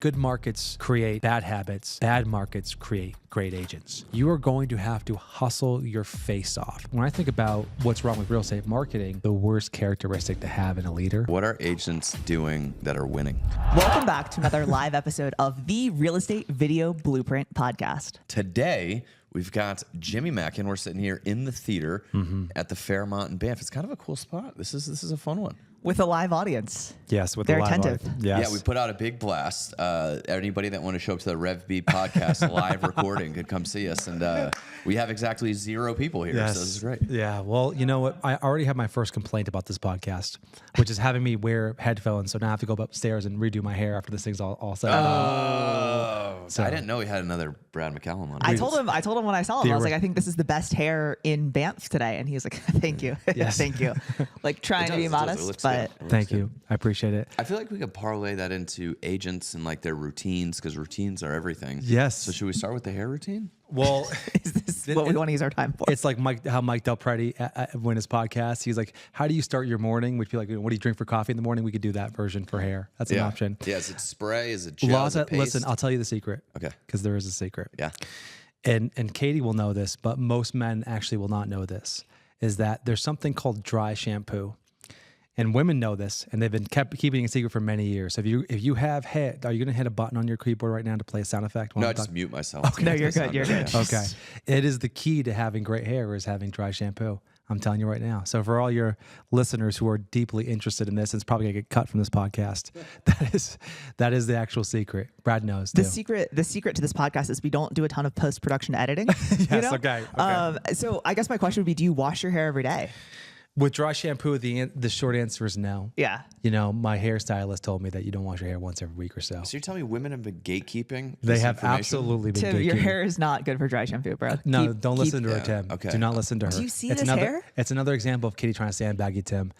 Good markets create bad habits. Bad markets create great agents. You are going to have to hustle your face off. When I think about what's wrong with real estate marketing, the worst characteristic to have in a leader. What are agents doing that are winning? Welcome back to another live episode of the Real Estate Video Blueprint Podcast. Today, we've got Jimmy Mackin. We're sitting here in the theater at the Fairmont in Banff. It's kind of a cool spot. This is a fun one. With a live audience. Yes, with They're a live attentive. audience. Yes. Yeah, we put out a big blast. Anybody that want to show up to the REVB podcast live recording could come see us. And we have exactly 0 people here, Yes. so this is great. Yeah. Well, you know what? I already have my first complaint about this podcast, which is having me wear headphones. So now I have to go upstairs and redo my hair after this thing's all set up. So I didn't know we had another Brad McCallum on. I told him when I saw him, I was like, I think this is the best hair in Banff today. And he was like, thank you. Yes. Thank you. Like trying to be modest, looks but good. It looks Thank good. you. I appreciate it. I feel like we could parlay that into agents and like their routines because routines are everything. Yes. So should we start with the hair routine? Well, is this what we want to use our time for? it's like how Mike Del Prete, when his podcast, he's like, how do you start your morning? We'd be like, what do you drink for coffee in the morning? We could do that version for hair. That's an option. Yeah, is it spray? Is it gel? Is it paste? Listen, I'll tell you the secret. Okay. Because there is a secret. Yeah. And Katie will know this, but most men actually will not know this, is that there's something called dry shampoo. And women know this, and they've been keeping it a secret for many years. If you have hit, are you going to hit a button on your keyboard right now to play a sound effect? No, I just mute myself. Okay. No, you're good. You're good. Okay. It is the key to having great hair is having dry shampoo. I'm telling you right now. So for all your listeners who are deeply interested in this, and it's probably going to get cut from this podcast, that is the actual secret. Brad knows too. The secret to this podcast is we don't do a ton of post-production editing. Yes, you know? okay. So I guess my question would be, do you wash your hair every day? With dry shampoo, the short answer is no. Yeah. You know, my hairstylist told me that you don't wash your hair once every week or so. So you're telling me women have been gatekeeping? They this have information? absolutely been Tim, your gatekeeping. hair is not good for dry shampoo, bro. No, don't listen to her, yeah, Tim. okay. Do not listen to her. Do you see it's this another, hair? It's another example of Katie trying to sandbag you, Tim.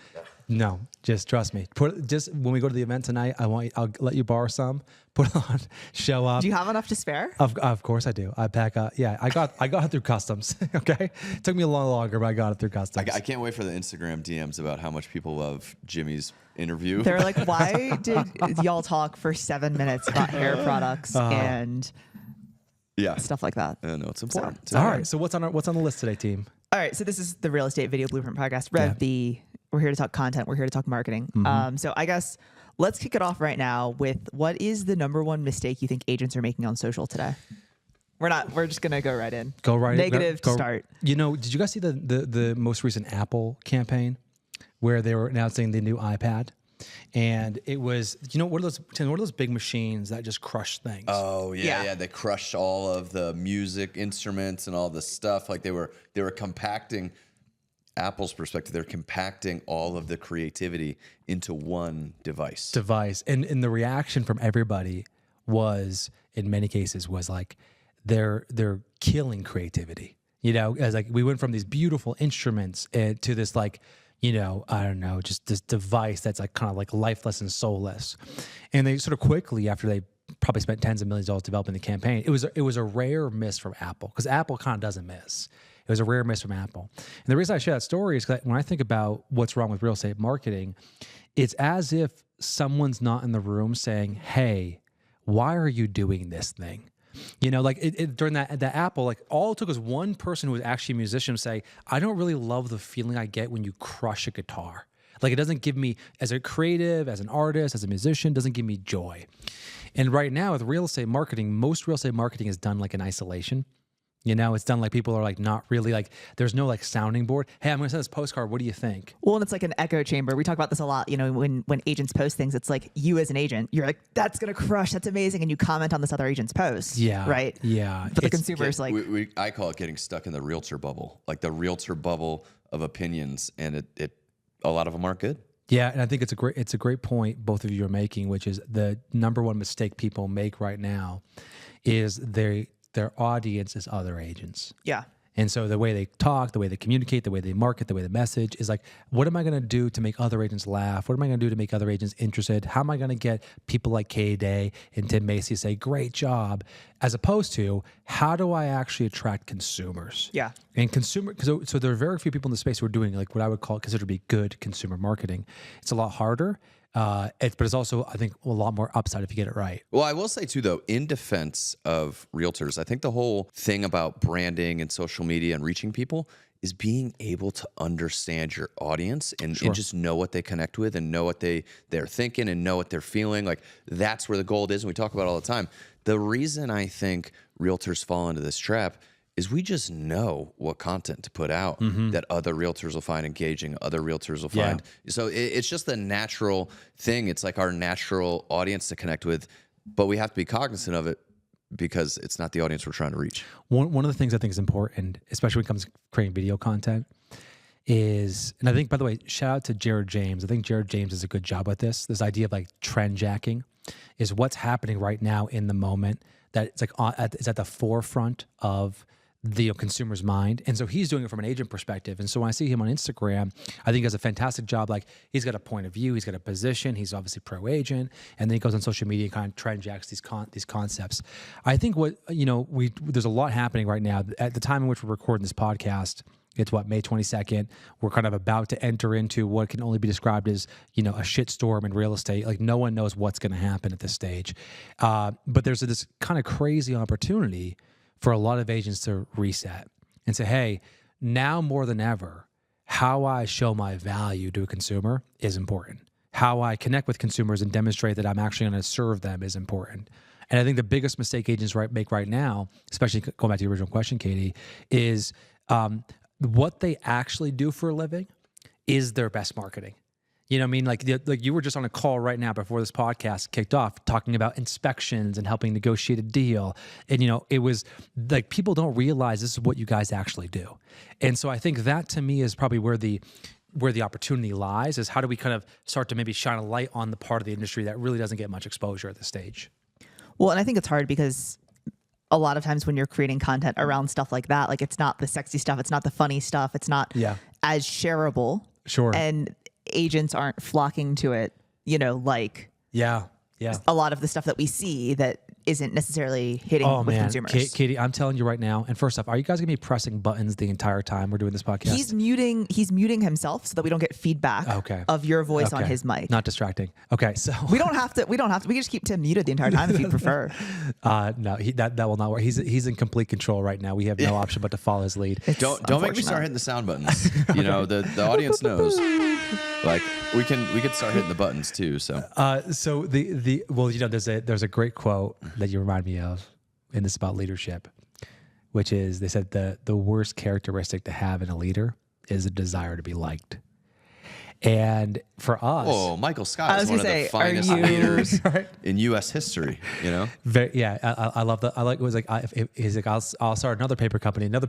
No, just trust me. Just when we go to the event tonight, I'll let you borrow some. Put it on, show up. Do you have enough to spare? Of course I do. I pack up. Yeah, I got it through customs. Okay, it took me a lot longer, but I got it through customs. I can't wait for the Instagram DMs about how much people love Jimmy's interview. They're like, why did y'all talk for 7 minutes about hair products and stuff like that? No, it's important. It's All important. right. So what's on the list today, team? All right, so this is the Real Estate Video Blueprint Podcast, REVB. We're here to talk content. We're here to talk marketing. So I guess let's kick it off right now with what is the #1 mistake you think agents are making on social today? We're just gonna go right in. Go right. Negative go, start. You know, did you guys see the most recent Apple campaign where they were announcing the new iPad? And it was, what are those big machines that just crush things? Oh Yeah. yeah. They crushed all of the music instruments and all the stuff. Like they were compacting. Apple's perspective, they're compacting all of the creativity into one device. And the reaction from everybody was, in many cases, was like they're killing creativity. You know, as like we went from these beautiful instruments to this like, I don't know, just this device that's like kind of like lifeless and soulless. And they sort of quickly, after they probably spent tens of millions of dollars developing the campaign, it was a rare miss from Apple, because Apple kind of doesn't miss. It was a rare miss from Apple. And the reason I share that story is because when I think about what's wrong with real estate marketing, it's as if someone's not in the room saying, hey, why are you doing this thing? Like during that Apple, like all it took was one person who was actually a musician say, I don't really love the feeling I get when you crush a guitar. Like it doesn't give me, as a creative, as an artist, as a musician, doesn't give me joy. And right now with real estate marketing, most real estate marketing is done like in isolation. It's done like people are like not really like, there's no like sounding board. Hey, I'm going to send this postcard. What do you think? Well, and it's like an echo chamber. We talk about this a lot. When agents post things, it's like you as an agent, you're like, that's going to crush. That's amazing. And you comment on this other agent's post. Yeah. Right. Yeah. But the consumer's like, I call it getting stuck in the realtor bubble, like the realtor bubble of opinions. And a lot of them aren't good. Yeah, and I think it's a great point both of you are making, which is the #1 mistake people make right now is their audience is other agents. yeah. And so the way they talk, the way they communicate, the way they market, the way they message is like, what am I going to do to make other agents laugh? What am I going to do to make other agents interested? How am I going to get people like Kay Day and Tim Macy say, great job, as opposed to how do I actually attract consumers? Yeah. And so there are very few people in the space who are doing like what I would consider to be good consumer marketing. It's a lot harder. but it's also, I think, a lot more upside if you get it right. Well, I will say too, though, in defense of realtors, I think the whole thing about branding and social media and reaching people is being able to understand your audience and just know what they connect with and know what they're thinking and know what they're feeling. Like that's where the gold is. And we talk about it all the time. The reason I think realtors fall into this trap is we just know what content to put out that other realtors will find engaging, other realtors will find. So it's just the natural thing. It's like our natural audience to connect with, but we have to be cognizant of it because it's not the audience we're trying to reach. One of the things I think is important, especially when it comes to creating video content, is, and I think, by the way, shout out to Jared James. I think Jared James does a good job with this. This idea of like trend jacking is what's happening right now in the moment that it's like it's at the forefront of the consumer's mind. And so he's doing it from an agent perspective. And so when I see him on Instagram, I think he does a fantastic job. Like he's got a point of view, he's got a position, he's obviously pro agent, and then he goes on social media and kind of trend jacks these concepts. I think there's a lot happening right now. At the time in which we're recording this podcast, it's May 22nd. We're kind of about to enter into what can only be described as, a shitstorm in real estate. Like no one knows what's going to happen at this stage. But there's this kind of crazy opportunity for a lot of agents to reset and say, hey, now more than ever, how I show my value to a consumer is important. How I connect with consumers and demonstrate that I'm actually going to serve them is important. And I think the biggest mistake agents make right now, especially going back to the original question, Katie, is what they actually do for a living is their best marketing. You know what I mean? Like you were just on a call right now before this podcast kicked off talking about inspections and helping negotiate a deal. And, it was like people don't realize this is what you guys actually do. And so I think that to me is probably where the opportunity lies, is how do we kind of start to maybe shine a light on the part of the industry that really doesn't get much exposure at this stage? Well, and I think it's hard because a lot of times when you're creating content around stuff like that, like it's not the sexy stuff, it's not the funny stuff, it's not as shareable. Sure. And agents aren't flocking to it, like a lot of the stuff that we see that isn't necessarily hitting with consumers. Katie, I'm telling you right now. And first off, are you guys gonna be pressing buttons the entire time we're doing this podcast? He's muting himself so that we don't get feedback of your voice on his mic. Not distracting. Okay, so we don't have to. We can just keep Tim muted the entire time if you prefer. No, that will not work. He's in complete control right now. We have no option but to follow his lead. Don't make me start hitting the sound buttons. The audience knows. Like we could start hitting the buttons too. So there's a great quote that you remind me of, and this is about leadership, which is they said the worst characteristic to have in a leader is a desire to be liked. And for us, Michael Scott is one of the finest leaders in U.S. history. I love that. I like it was like he's like I'll start another paper company, right?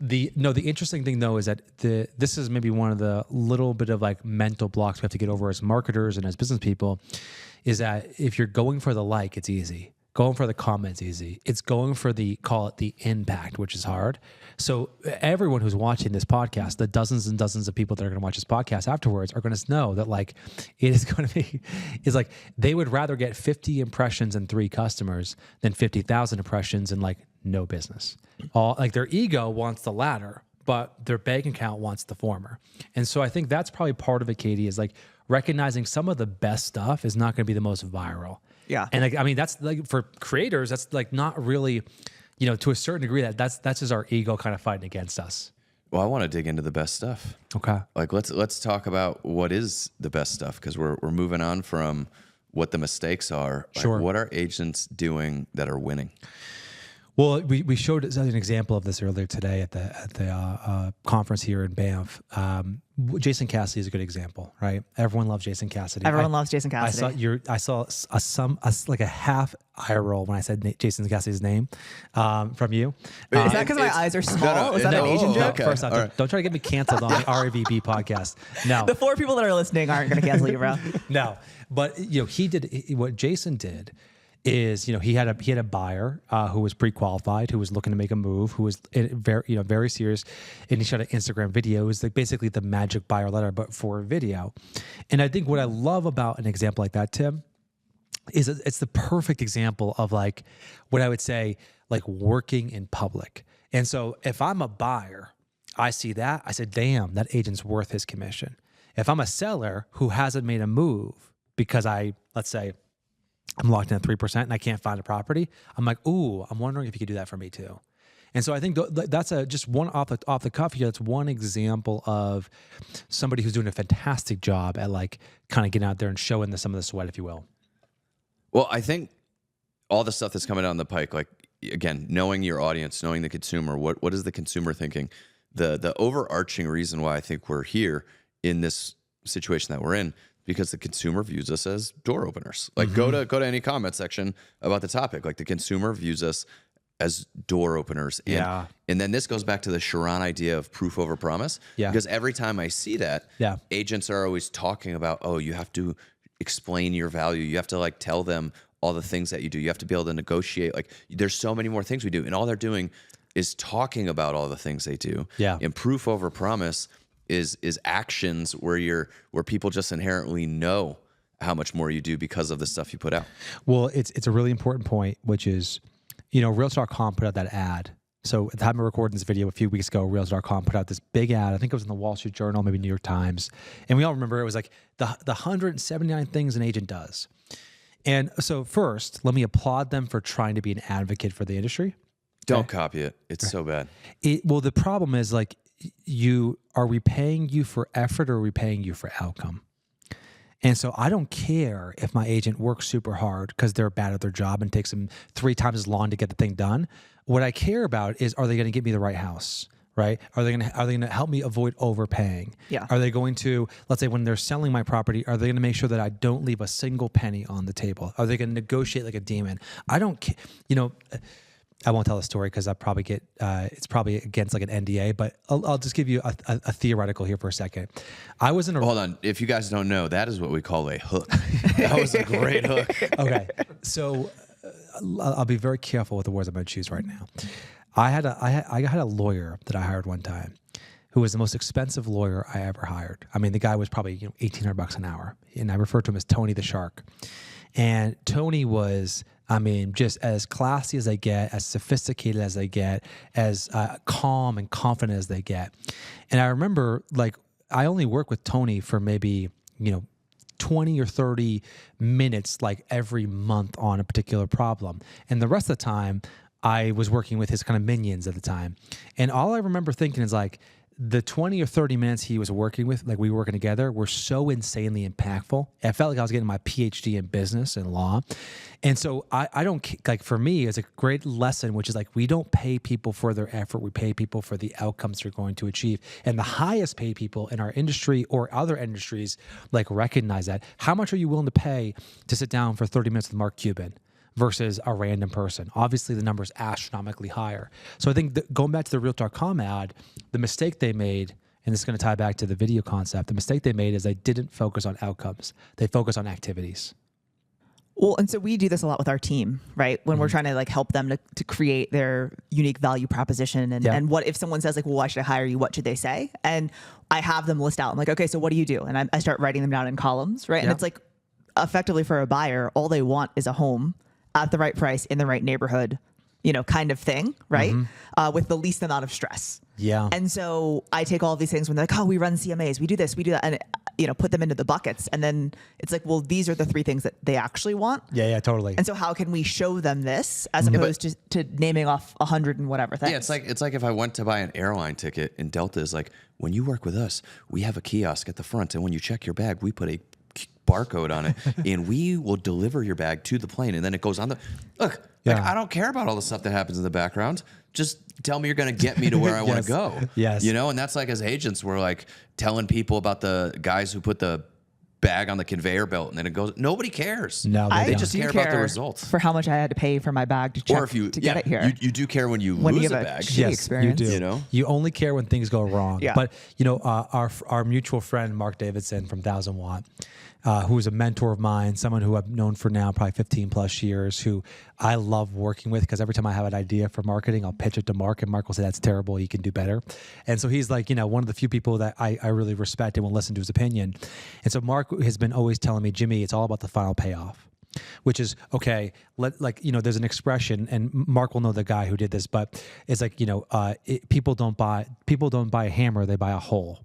The interesting thing though is that this is maybe one of the little bit of like mental blocks we have to get over as marketers and as business people, is that if you're going for the like, it's easy. Going for the comments easy. It's going for the impact, which is hard. So everyone who's watching this podcast, the dozens and dozens of people that are going to watch this podcast afterwards are going to know that like it is going to be, it's like they would rather get 50 impressions and 3 customers than 50,000 impressions and like no business. All like their ego wants the latter, but their bank account wants the former. And so I think that's probably part of it, Katie, is like recognizing some of the best stuff is not going to be the most viral. Yeah. And like, I mean, that's like for creators, that's like not really, to a certain degree that's just our ego kind of fighting against us. Well, I want to dig into the best stuff. Okay. Like let's talk about what is the best stuff, because we're moving on from what the mistakes are. Sure. Like, what are agents doing that are winning? Well, we showed as an example of this earlier today at the conference here in Banff. Jason Cassidy is a good example, right? Everyone loves Jason Cassidy. Everyone loves Jason Cassidy. I saw like a half eye roll when I said Jason Cassidy's name from you. Is that because my eyes are small? Is that an Asian joke? Okay. First off, don't try to get me canceled on the REVB podcast. No, the 4 people that are listening aren't going to cancel you, bro. No, but what Jason did is, he had a buyer who was pre-qualified, who was looking to make a move, who was very serious, and he shot an Instagram video. It was like basically the magic buyer letter, but for a video. And I think what I love about an example like that, Tim, is it's the perfect example of like what I would say like working in public. And so if I'm a buyer, I see that, I said, damn, that agent's worth his commission. If I'm a seller who hasn't made a move because let's say I'm locked in at 3% and I can't find a property, I'm like, ooh, I'm wondering if you could do that for me too. And so I think that's just one off the cuff here. That's one example of somebody who's doing a fantastic job at like kind of getting out there and showing some of the sweat, if you will. Well, I think all the stuff that's coming down the pike, like again, knowing your audience, knowing the consumer, what is the consumer thinking? The overarching reason why I think we're here in this situation that we're in, because the consumer views us as door openers. Like go to any comment section about the topic. Like the consumer views us as door openers. And, and then this goes back to the Sharon idea of proof over promise. Yeah. Because every time I see that, agents are always talking about, oh, you have to explain your value. You have to like tell them all the things that you do. You have to be able to negotiate. Like there's so many more things we do. And all they're doing is talking about all the things they do. Yeah. And proof over promise is actions where people just inherently know how much more you do because of the stuff you put out. Well, it's a really important point, which is, Realtor.com put out that ad. So at the time of recording this video a few weeks ago, Realtor.com put out this big ad. I think it was in the Wall Street Journal, maybe New York Times. And we all remember it was like the 179 things an agent does. And so first, let me applaud them for trying to be an advocate for the industry. Don't copy it. It's so bad. Well, the problem is like, are we paying you for effort or are we paying you for outcome? And so I don't care if my agent works super hard because they're bad at their job and takes them 3 times as long to get the thing done. What I care about is, are they going to get me the right house? Right? Are they going to help me avoid overpaying? Yeah. Are they going to, let's say when they're selling my property, are they going to make sure that I don't leave a single penny on the table? Are they going to negotiate like a demon? I don't care. I won't tell the story because I probably get, it's probably against like an NDA, but I'll just give you a theoretical here for a second. I was in a... Hold on. If you guys don't know, that is what we call a hook. That was a great hook. Okay. So I'll be very careful with the words I'm going to choose right now. I had a lawyer that I hired one time who was the most expensive lawyer I ever hired. I mean, the guy was probably $1,800 an hour, and I refer to him as Tony the Shark. And Tony was, just as classy as they get, as sophisticated as they get, as calm and confident as they get. And I remember, like, I only worked with Tony for maybe, 20 or 30 minutes, like every month on a particular problem. And the rest of the time, I was working with his kind of minions at the time. And all I remember thinking is like, the 20 or 30 minutes he was working with, like we were working together, were so insanely impactful. I felt like I was getting my PhD in business and law. And so I don't, like for me, it's a great lesson, which is like, we don't pay people for their effort. We pay people for the outcomes they're going to achieve. And the highest paid people in our industry or other industries, like recognize that. How much are you willing to pay to sit down for 30 minutes with Mark Cuban versus a random person? Obviously, the number is astronomically higher. So I think going back to the Realtor.com ad, the mistake they made, and this is going to tie back to the video concept, the mistake they made is they didn't focus on outcomes. They focused on activities. Well, and so we do this a lot with our team, right? When we're trying to like help them to create their unique value proposition. And what if someone says like, well, why should I hire you? What should they say? And I have them list out. I'm like, okay, so what do you do? And I start writing them down in columns, right? And it's like effectively for a buyer, all they want is a home at the right price in the right neighborhood, kind of thing, right? With the least amount of stress. Yeah. And so I take all of these things when they're like, oh, we run CMAs, we do this, we do that, and put them into the buckets. And then it's like, well, these are the 3 things that they actually want. Yeah, totally. And so how can we show them this as opposed to naming off 100 and whatever things? Yeah, it's like if I went to buy an airline ticket and Delta is like, when you work with us, we have a kiosk at the front, and when you check your bag, we put a barcode on it and we will deliver your bag to the plane, and then it goes on the look. Like, I don't care about all the stuff that happens in the background. Just tell me you're going to get me to where I want to go. Yes. And that's like, as agents, we're like telling people about the guys who put the bag on the conveyor belt and then it goes, nobody cares. No, they just care about the results. For how much I had to pay for my bag to check, or if you, to get it here. You do care when you lose a bag. Yes, experience. You do. You only care when things go wrong. Yeah. But, our mutual friend, Mark Davidson from 1000 Watt, who is a mentor of mine, someone who I've known for now probably 15 plus years, who I love working with because every time I have an idea for marketing, I'll pitch it to Mark and Mark will say, that's terrible, you can do better. And so he's like, one of the few people that I really respect and will listen to his opinion. And so Mark has been always telling me, Jimmy, it's all about the final payoff. Which is, okay, there's an expression, and Mark will know the guy who did this, but it's like, people don't buy a hammer, they buy a hole.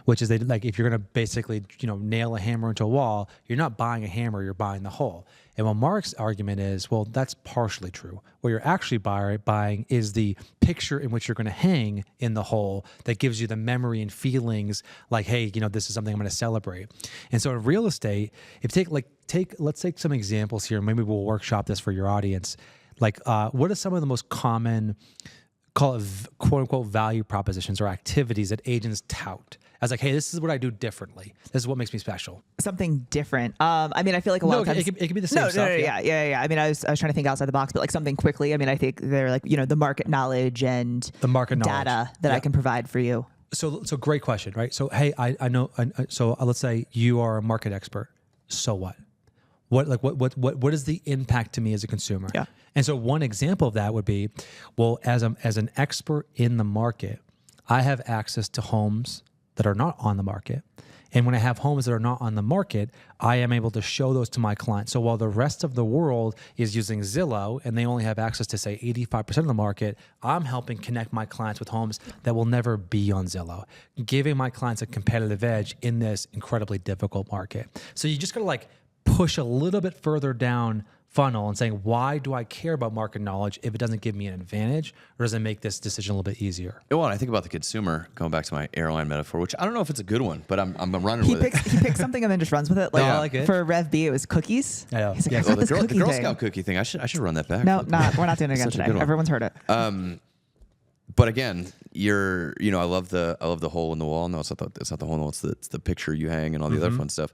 which is like if you're going to basically nail a hammer into a wall, you're not buying a hammer, you're buying the hole. And what Mark's argument is, well, that's partially true. What you're actually buying is the picture in which you're going to hang in the hole that gives you the memory and feelings like, hey, this is something I'm going to celebrate. And so in real estate, if let's take some examples here. Maybe we'll workshop this for your audience. Like, what are some of the most common, call it quote unquote value propositions or activities that agents tout as like, hey, this is what I do differently. This is what makes me special. Something different. I mean, I feel like a lot of times it can be the same stuff. Yeah. I mean, I was trying to think outside the box, but like something quickly. I mean, I think they're like, the market knowledge and the market data that I can provide for you. So great question, right? So, hey, I know. So let's say you are a market expert. So what? What is the impact to me as a consumer? Yeah. And so one example of that would be, well, as an expert in the market, I have access to homes that are not on the market. And when I have homes that are not on the market, I am able to show those to my clients. So while the rest of the world is using Zillow and they only have access to, say, 85% of the market, I'm helping connect my clients with homes that will never be on Zillow, giving my clients a competitive edge in this incredibly difficult market. So you just got to push a little bit further down funnel and saying, why do I care about market knowledge if it doesn't give me an advantage, or does it make this decision a little bit easier? Well, I think about the consumer, going back to my airline metaphor, which I don't know if it's a good one, but I'm running with it. He picks something and then just runs with it. I like it. For REVB, it was cookies. I know. He's like, Yes. I got this the cookie Girl thing. Scout cookie thing. I should run that back. No, we're not doing it again Such a today. good one. Everyone's heard it. But again, I love the hole in the wall. No, it's not the hole in the wall. It's the picture you hang and all the other fun stuff.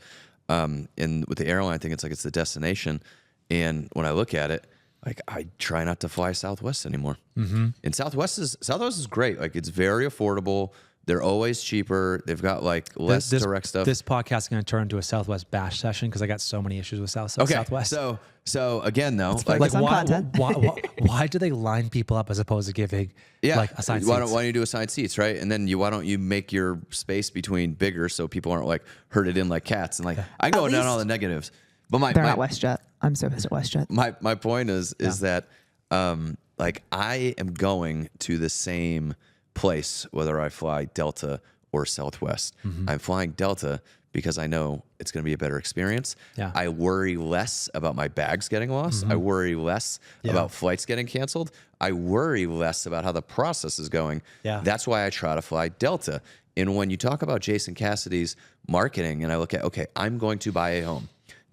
And with the airline, I think it's the destination. And when I look at it, I try not to fly Southwest anymore. Mm-hmm. And Southwest is great. It's very affordable. They're always cheaper. They've got less direct stuff. This podcast is going to turn into a Southwest bash session because I got so many issues with Southwest. So again, though, why do they line people up as opposed to giving assigned seats? Why don't you do assigned seats, right? And then why don't you make your space between bigger so people aren't herded in like cats? And I go down all the negatives. But they're not WestJet. I'm so pissed at WestJet. My point is that I am going to the same place whether I fly Delta or Southwest. Mm-hmm. I'm flying Delta because I know it's going to be a better experience. Yeah. I worry less about my bags getting lost. Mm-hmm. I worry less about flights getting canceled. I worry less about how the process is going. Yeah. That's why I try to fly Delta. And when you talk about Jason Cassidy's marketing and I look at, okay, I'm going to buy a home.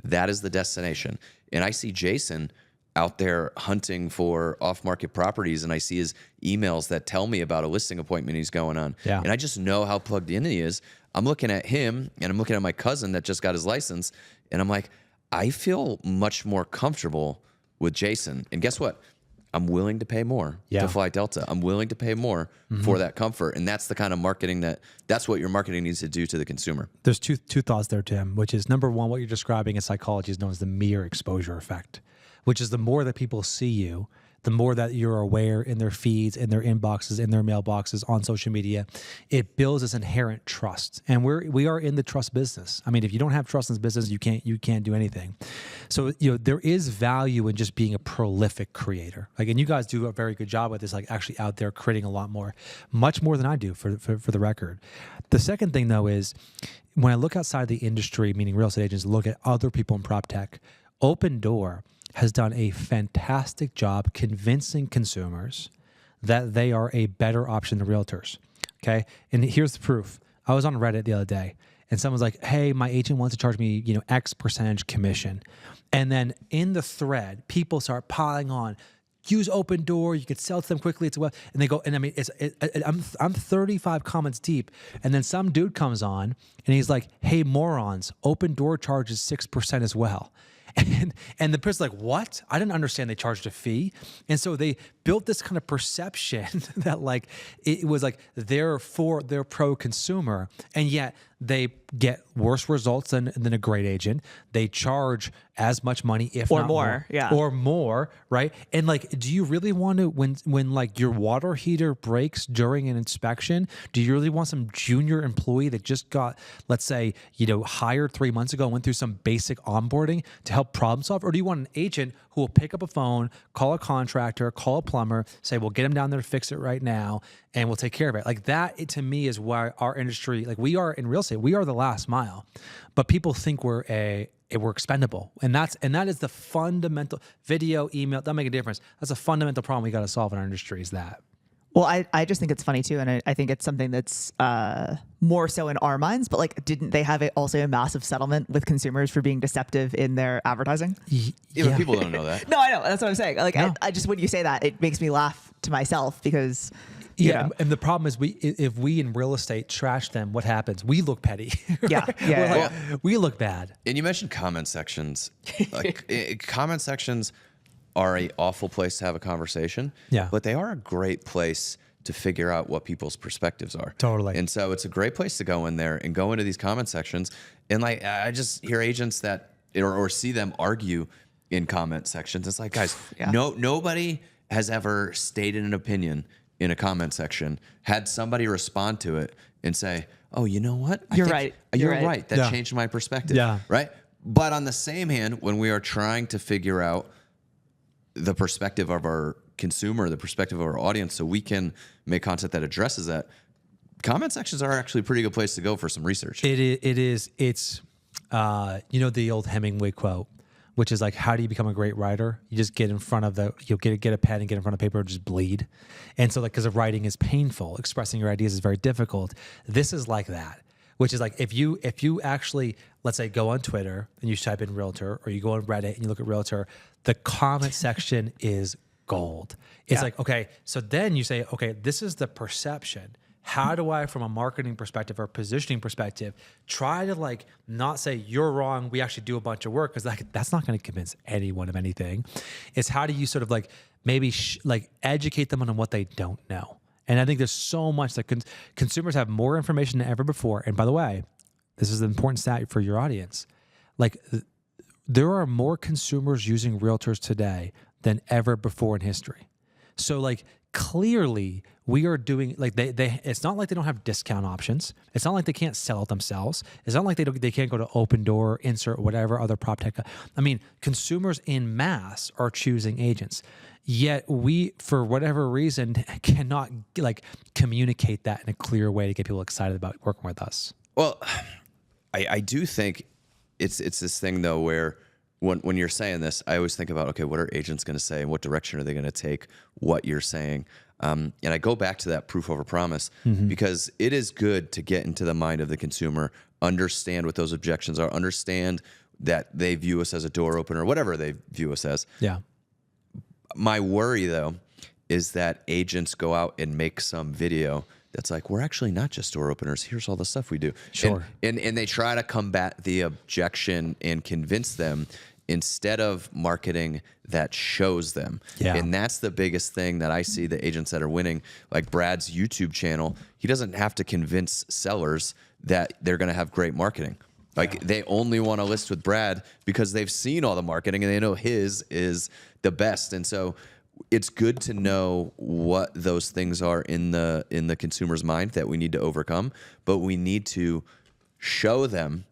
That is the destination. And I see Jason out there hunting for off-market properties, and I see his emails that tell me about a listing appointment he's going on. Yeah. And I just know how plugged in he is. I'm looking at him, and I'm looking at my cousin that just got his license, and I'm like, I feel much more comfortable with Jason. And guess what? I'm willing to pay more to fly Delta. I'm willing to pay more for that comfort. And that's the kind of marketing that's what your marketing needs to do to the consumer. There's two thoughts there, Tim, which is number one, what you're describing in psychology is known as the mere exposure effect, which is the more that people see you, the more that you're aware in their feeds, in their inboxes, in their mailboxes, on social media, it builds this inherent trust. And we are in the trust business. I mean, if you don't have trust in this business, you can't do anything. So, there is value in just being a prolific creator. And you guys do a very good job with this, actually out there creating a lot more, much more than I do for the record. The second thing though is when I look outside the industry, meaning real estate agents, look at other people in prop tech, Open Door has done a fantastic job convincing consumers that they are a better option than realtors. Okay. And here's the proof. I was on Reddit the other day and someone's like, hey, my agent wants to charge me, X percentage commission. And then in the thread, people start piling on, use Open Door. You could sell to them quickly. It's well, and they go, and I mean, I'm 35 comments deep. And then some dude comes on and he's like, hey, morons, Open Door charges 6% as well. And the person's like, what? I didn't understand they charged a fee. And so they built this kind of perception that it was they're pro consumer, and yet they get worse results than a great agent. They charge as much money, if not more. Yeah. Or more, right? And do you really want to, when your water heater breaks during an inspection, do you really want some junior employee that just got, let's say, hired 3 months ago and went through some basic onboarding to help problem solve? Or do you want an agent who will pick up a phone, call a contractor, call a plumber, say, we'll get him down there to fix it right now, and we'll take care of it. Like that, to me, is why our industry, like we are in real estate, we are the last mile, but people think we're expendable. And that is the fundamental video, email, that'll make a difference. That's a fundamental problem we got to solve in our industry is that. Well, I just think it's funny too, and I think it's something that's more so in our minds. But like, didn't they have also a massive settlement with consumers for being deceptive in their advertising? Yeah, but people don't know that. No, I know. That's what I'm saying. Like, No. I just when you say that, it makes me laugh to myself because. You know. And the problem is if we in real estate trash them, what happens? We look petty. Yeah, right? yeah, Like, we look bad. And you mentioned comment sections. Like comment sections are an awful place to have a conversation. Yeah. But they are a great place to figure out what people's perspectives are. Totally. And so it's a great place to go in there and go into these comment sections. And like I just hear agents that or see them argue in comment sections. It's like, guys, nobody has ever stated an opinion in a comment section, had somebody respond to it and say, oh, you know what? You're right. You're right. That changed my perspective. Yeah. Right. But on the same hand, when we are trying to figure out the perspective of our consumer, the perspective of our audience, so we can make content that addresses that, comment sections are actually a pretty good place to go for some research. It is. It's, the old Hemingway quote, which is like, how do you become a great writer? You just get in front of you'll get a pen and get in front of paper and just bleed. And so like, because writing is painful, expressing your ideas is very difficult. This is like that, which is like, if you actually, let's say, go on Twitter and you type in realtor, or you go on Reddit and you look at realtor, the comment section is gold. It's like, okay, so then you say, okay, this is the perception. How do I, from a marketing perspective or positioning perspective, try to like not say you're wrong, we actually do a bunch of work, because that's not going to convince anyone of anything. It's how do you sort of like maybe educate them on what they don't know. And I think there's so much that consumers have more information than ever before. And by the way, this is an important stat for your audience. Like there are more consumers using realtors today than ever before in history. So like clearly we are doing like they it's not like they don't have discount options. It's not like they can't sell it themselves. It's not like they can't go to Open Door, Insert, whatever other prop tech. I mean, consumers in mass are choosing agents. Yet we, for whatever reason, cannot like communicate that in a clear way to get people excited about working with us. Well, I do think it's this thing though where when you're saying this, I always think about, okay, what are agents going to say and what direction are they going to take what you're saying? And I go back to that proof over promise because it is good to get into the mind of the consumer, understand what those objections are, understand that they view us as a door opener, whatever they view us as. Yeah. My worry though is that agents go out and make some video that's like, we're actually not just door openers. Here's all the stuff we do. Sure. And they try to combat the objection and convince them instead of marketing that shows them. Yeah. And that's the biggest thing that I see the agents that are winning. Like Brad's YouTube channel, he doesn't have to convince sellers that they're going to have great marketing. Like they only want to list with Brad because they've seen all the marketing and they know his is the best. And so it's good to know what those things are in the consumer's mind that we need to overcome, but we need to show them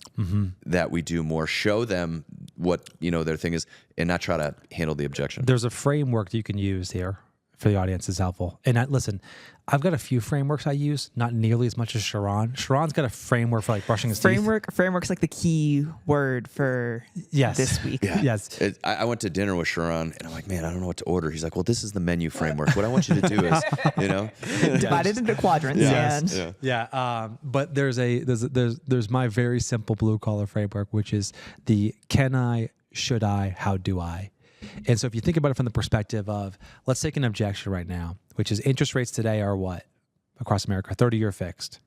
that we do more, show them what, their thing is, and not try to handle the objection. There's a framework that you can use here for the audience is helpful. And listen, I've got a few frameworks I use, not nearly as much as Sharon. Sharon's got a framework for like brushing his teeth. Framework's like the key word for this week. Yeah. Yes. I went to dinner with Sharon, and I'm like, man, I don't know what to order. He's like, well, this is the menu framework. What I want you to do is, divided into quadrants. Yes. And But there's my very simple blue collar framework, which is the can I, should I, how do I? And so if you think about it from the perspective of, let's take an objection right now, which is interest rates today are what across America, 30-year fixed.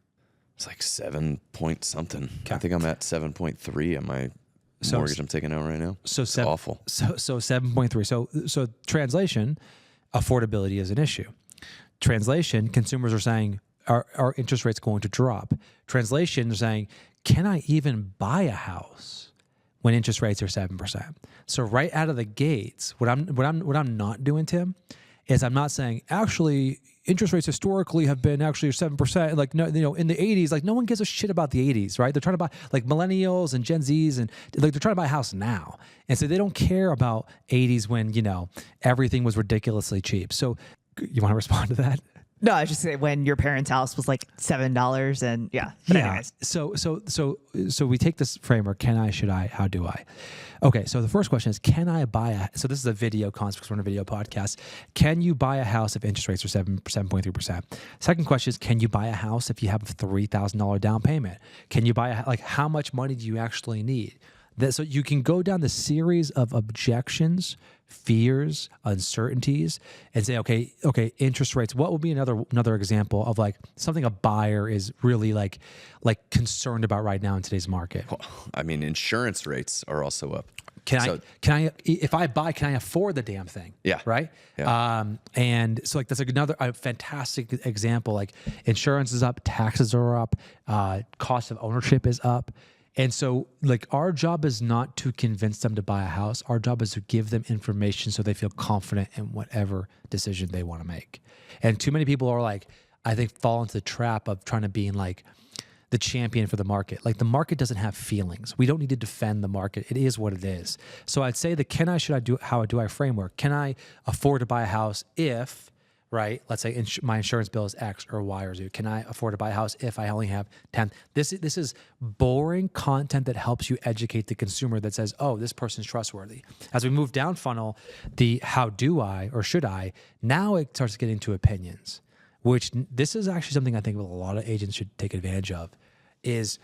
It's like 7 point something. Okay. I think I'm at 7.3 on my mortgage I'm taking out right now. So it's awful. So 7.3. So translation, affordability is an issue. Translation, consumers are saying, are interest rates going to drop? Translation, they're saying, can I even buy a house when interest rates are 7%? So right out of the gates, what I'm not doing, Tim, is I'm not saying, actually, interest rates historically have been actually 7%. Like, no, in the 80s, like no one gives a shit about the 80s, right? They're trying to buy, like millennials and Gen Zs, and like they're trying to buy a house now. And so they don't care about 80s when, everything was ridiculously cheap. So you want to respond to that? No, I was just saying when your parents' house was like $7 and yeah. But anyways. So we take this framework, can I, should I, how do I? Okay, so the first question is, can I buy so this is a video concept because we're on a video podcast. Can you buy a house if interest rates are 7.3%? Second question is, can you buy a house if you have a $3,000 down payment? Can you buy how much money do you actually need? So you can go down the series of objections, fears, uncertainties, and say, okay, interest rates. What would be another example of like something a buyer is really like concerned about right now in today's market? Well, I mean, insurance rates are also up. Can I if I buy, can I afford the damn thing? Yeah. Right. Yeah. And so like that's another fantastic example. Like insurance is up, taxes are up, cost of ownership is up. And so like our job is not to convince them to buy a house. Our job is to give them information so they feel confident in whatever decision they want to make. And too many people are like, I think fall into the trap of trying to be like the champion for the market. Like the market doesn't have feelings. We don't need to defend the market. It is what it is. So I'd say the can I, should I do, how do I framework. Can I afford to buy a house if, right? Let's say my insurance bill is X or Y or Z. Can I afford to buy a house if I only have 10? This is boring content that helps you educate the consumer that says, oh, this person's trustworthy. As we move down funnel, the how do I or should I, now it starts getting to opinions, which this is actually something I think a lot of agents should take advantage of, is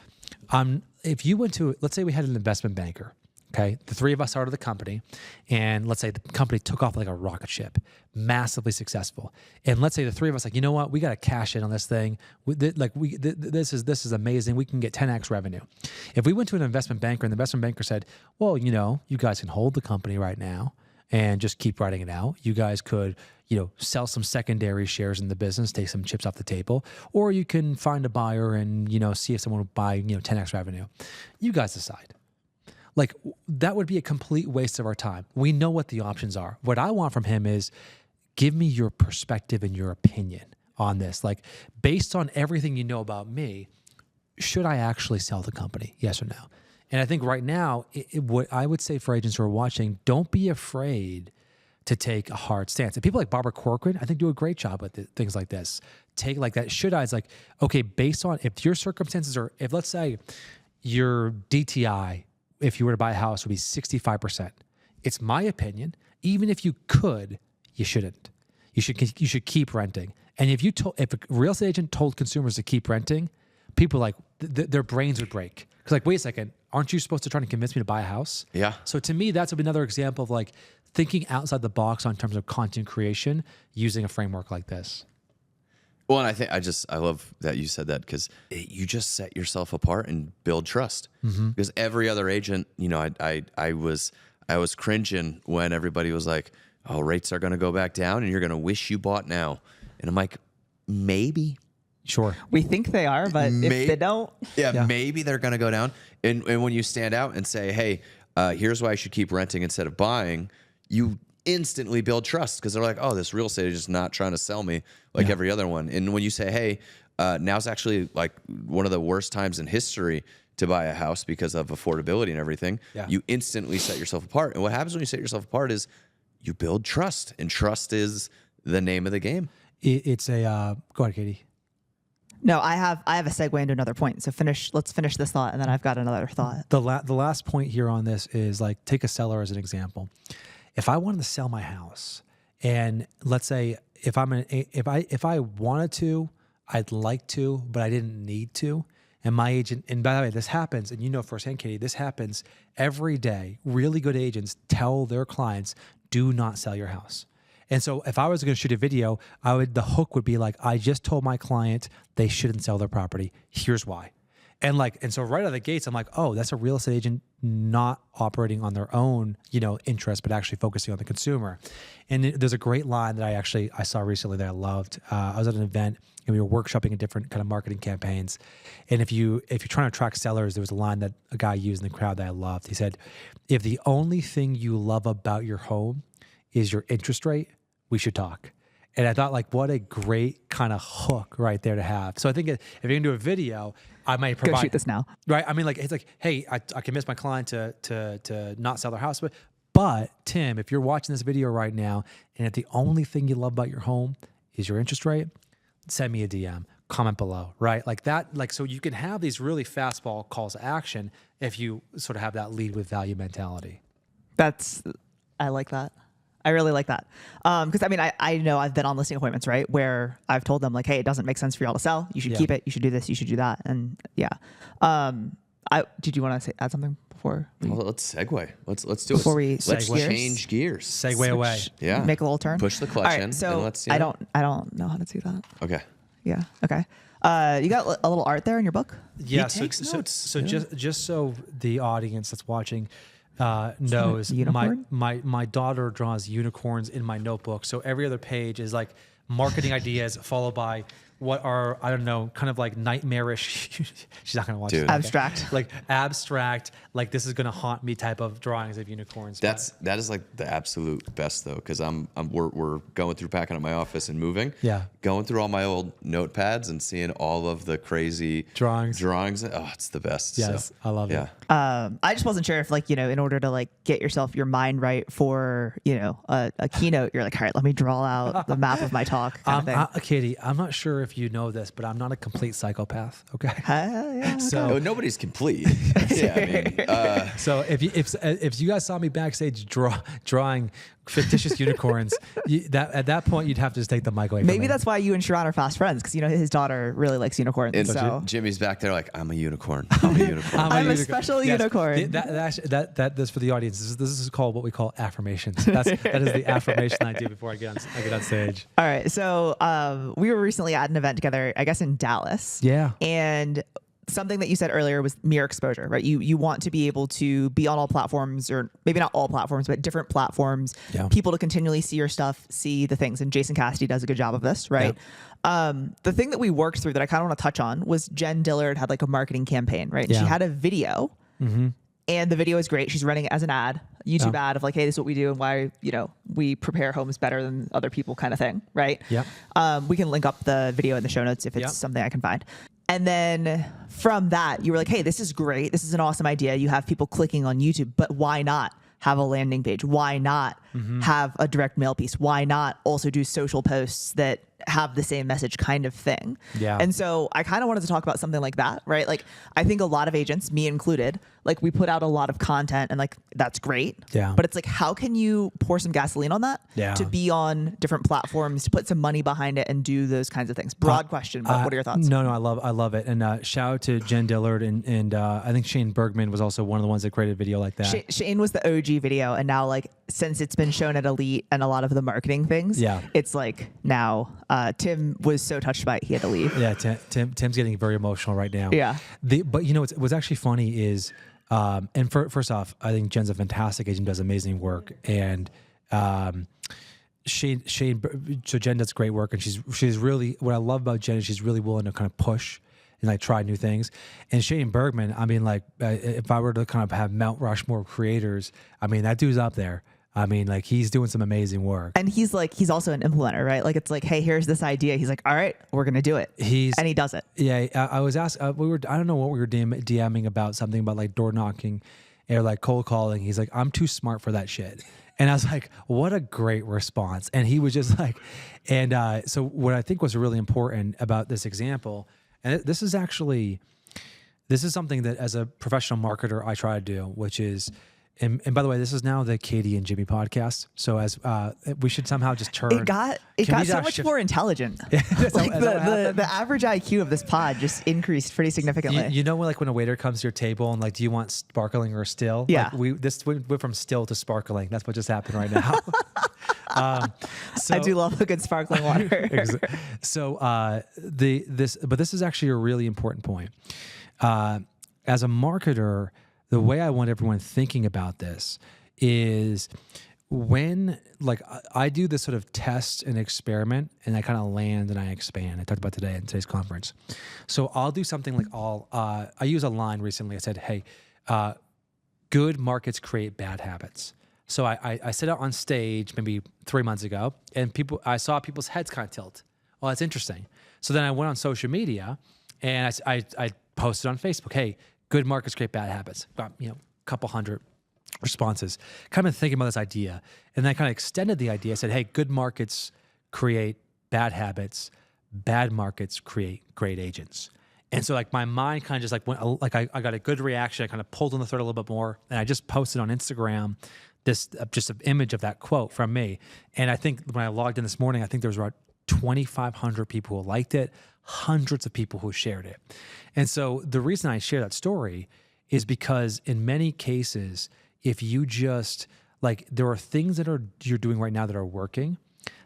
if you went to, let's say we had an investment banker. Okay, the three of us started the company, and let's say the company took off like a rocket ship, massively successful. And let's say the three of us like, you know what, we got to cash in on this thing. This is amazing. We can get 10x revenue. If we went to an investment banker and the investment banker said, well, you guys can hold the company right now and just keep writing it out. You guys could, sell some secondary shares in the business, take some chips off the table, or you can find a buyer and see if someone will buy 10x revenue. You guys decide. Like that would be a complete waste of our time. We know what the options are. What I want from him is give me your perspective and your opinion on this. Like based on everything you know about me, should I actually sell the company? Yes or no? And I think right now, what I would say for agents who are watching, don't be afraid to take a hard stance. And people like Barbara Corcoran, I think do a great job with things like this. Take like that. Should I? It's like, okay, based on if your circumstances are, if let's say your DTI, if you were to buy a house, would be 65%. It's my opinion. Even if you could, you shouldn't. You should keep renting. And if a real estate agent told consumers to keep renting, people like their brains would break. Because like, wait a second, aren't you supposed to try to convince me to buy a house? Yeah. So to me, that's another example of like thinking outside the box on terms of content creation using a framework like this. Well, and I think I love that you said that because you just set yourself apart and build trust. Mm-hmm. Because every other agent, I was cringing when everybody was like, "Oh, rates are going to go back down, and you're going to wish you bought now." And I'm like, maybe, sure, we think they are, but if they don't, yeah, maybe they're going to go down. And when you stand out and say, "Hey, here's why I should keep renting instead of buying," you instantly build trust because they're like, oh, this real estate is just not trying to sell me like every other one. And when you say, hey, now's actually like one of the worst times in history to buy a house because of affordability and everything, you instantly set yourself apart. And what happens when you set yourself apart is you build trust, and trust is the name of the game. It's a go ahead, Katie. No, I have a segue into another point. So let's finish this thought, and then I've got another thought. The last point here on this is like, take a seller as an example. If I wanted to sell my house, and let's say if I wanted to, I'd like to, but I didn't need to, and my agent, and by the way, this happens, and firsthand, Katie, this happens every day. Really good agents tell their clients, do not sell your house. And so if I was going to shoot a video, the hook would be like, I just told my client they shouldn't sell their property. Here's why. And so right out of the gates, I'm like, oh, that's a real estate agent not operating on their own, interest, but actually focusing on the consumer. And there's a great line that I saw recently that I loved. I was at an event and we were workshopping in different kind of marketing campaigns. And if you're trying to attract sellers, there was a line that a guy used in the crowd that I loved. He said, if the only thing you love about your home is your interest rate, we should talk. And I thought, like, what a great kind of hook right there to have. So I think if you're gonna do a video, I might provide. Go shoot this now. Right? I mean, like, it's like, hey, I convinced my client to not sell their house, but Tim, if you're watching this video right now, and if the only thing you love about your home is your interest rate, send me a DM, comment below, right? Like that, like, so you can have these really fastball calls to action if you sort of have that lead with value mentality. I like that. I really like that. Because I mean, I know I've been on listing appointments, right? Where I've told them like, hey, it doesn't make sense for y'all to sell. You should keep it. You should do this. You should do that. And yeah. Did you want to add something before? Well, let's segue. Let's do it. Before we let's switch gears? change gears. Segue away. Yeah. Make a little turn. Push the clutch All right, in. So and let's, I don't know how to do that. Okay. Yeah. Okay. You got a little art there in your book? Yeah. He takes notes. So just so the audience that's watching knows, unicorn? my daughter draws unicorns in my notebook. So every other page is like marketing ideas followed by what are, I don't know, kind of like nightmarish. She's not going to watch Dude. it. Abstract. Like abstract, like this is going to haunt me type of drawings of unicorns. That is like the absolute best though, because we're going through packing up my office and moving. Yeah. Going through all my old notepads and seeing all of the crazy Drawings. Oh, it's the best. Yes, So, I love it. I just wasn't sure if like, in order to like get your mind right for, a keynote, you're like, all right, let me draw out the map of my talk kind of thing. Katie, I'm not sure if you know this, but I'm not a complete psychopath. Okay. Yeah, So Oh, nobody's complete. Yeah, I mean, So if you guys saw me backstage drawing fictitious unicorns, at that point you'd have to just take the mic away. Maybe from me. that's why you and Sharon are fast friends, because his daughter really likes unicorns. and So Jimmy's back there like, I'm a unicorn. I'm a unicorn. I'm a special unicorn. That's for the audience. This is called what we call affirmations. That is the affirmation I do before I get on stage. All right. So we were recently at an event together, I guess in Dallas. Yeah. And something that you said earlier was mere exposure, right? You want to be able to be on all platforms, or maybe not all platforms, but different platforms. Yeah. People to continually see your stuff, see the things. And Jason Cassidy does a good job of this, right? Yeah. The thing that we worked through that I kind of want to touch on was Jen Dillard had like a marketing campaign, right? Yeah. She had a video. Mm-hmm. And the video is great. She's running it as an ad, YouTube ad of like, hey, this is what we do and why, we prepare homes better than other people kind of thing, right? Yeah. We can link up the video in the show notes if it's something I can find. And then from that, you were like, hey, this is great. This is an awesome idea. You have people clicking on YouTube, but why not have a landing page? Why not have a direct mail piece? Why not also do social posts that have the same message kind of thing? Yeah. And so I kind of wanted to talk about something like that, right? Like, I think a lot of agents, me included, like we put out a lot of content and like, that's great. Yeah. But it's like, how can you pour some gasoline on that to be on different platforms, to put some money behind it and do those kinds of things? Broad question, but what are your thoughts? No, I love it. And shout out to Jen Dillard and I think Shane Bergman was also one of the ones that created a video like that. Shane was the OG video, and now like since it's been shown at Elite and a lot of the marketing things, it's like now Tim was so touched by it he had to leave. Yeah, Tim's getting very emotional right now. Yeah. But what's actually funny is, and first off, I think Jen's a fantastic agent, does amazing work, and Shane. So Jen does great work, and she's really, what I love about Jen is she's really willing to kind of push and like try new things. And Shane Bergman, I mean, like if I were to kind of have Mount Rushmore creators, I mean that dude's up there. I mean, like he's doing some amazing work. And he's also an implementer, right? Like it's like, hey, here's this idea. He's like, all right, we're gonna do it. And he does it. Yeah, I was asked. I don't know what we were DMing about, something about like door knocking or like cold calling. He's like, I'm too smart for that shit. And I was like, what a great response. And he was just like, and so what I think was really important about this example, and this is something that as a professional marketer I try to do, which is. And by the way, this is now the Katie and Jimmy podcast. So as we should somehow just turn. It got so much more intelligent. Like the average IQ of this pod just increased pretty significantly. You know when a waiter comes to your table and like, do you want sparkling or still? Yeah. Like this went from still to sparkling. That's what just happened right now. I do love a good sparkling water. So this is actually a really important point. As a marketer, the way I want everyone thinking about this is when, like, I do this sort of test and experiment, and I kind of land and I expand. I talked about today in today's conference. So I'll do something like I use a line recently. I said, hey, good markets create bad habits. So I sit out on stage maybe 3 months ago, and I saw people's heads kind of tilt. Oh, that's interesting. So then I went on social media, and I posted on Facebook, hey, good markets create bad habits. Got, a couple hundred responses. Kind of thinking about this idea, and then I kind of extended the idea. I said, hey, good markets create bad habits. Bad markets create great agents. And so like my mind kind of just like went, like I got a good reaction. I kind of pulled on the thread a little bit more, and I just posted on Instagram this just an image of that quote from me. And I think when I logged in this morning, I think there was about 2,500 people who liked it, hundreds of people who shared it. And so the reason I share that story is because in many cases, if you just like, there are things that you're doing right now that are working,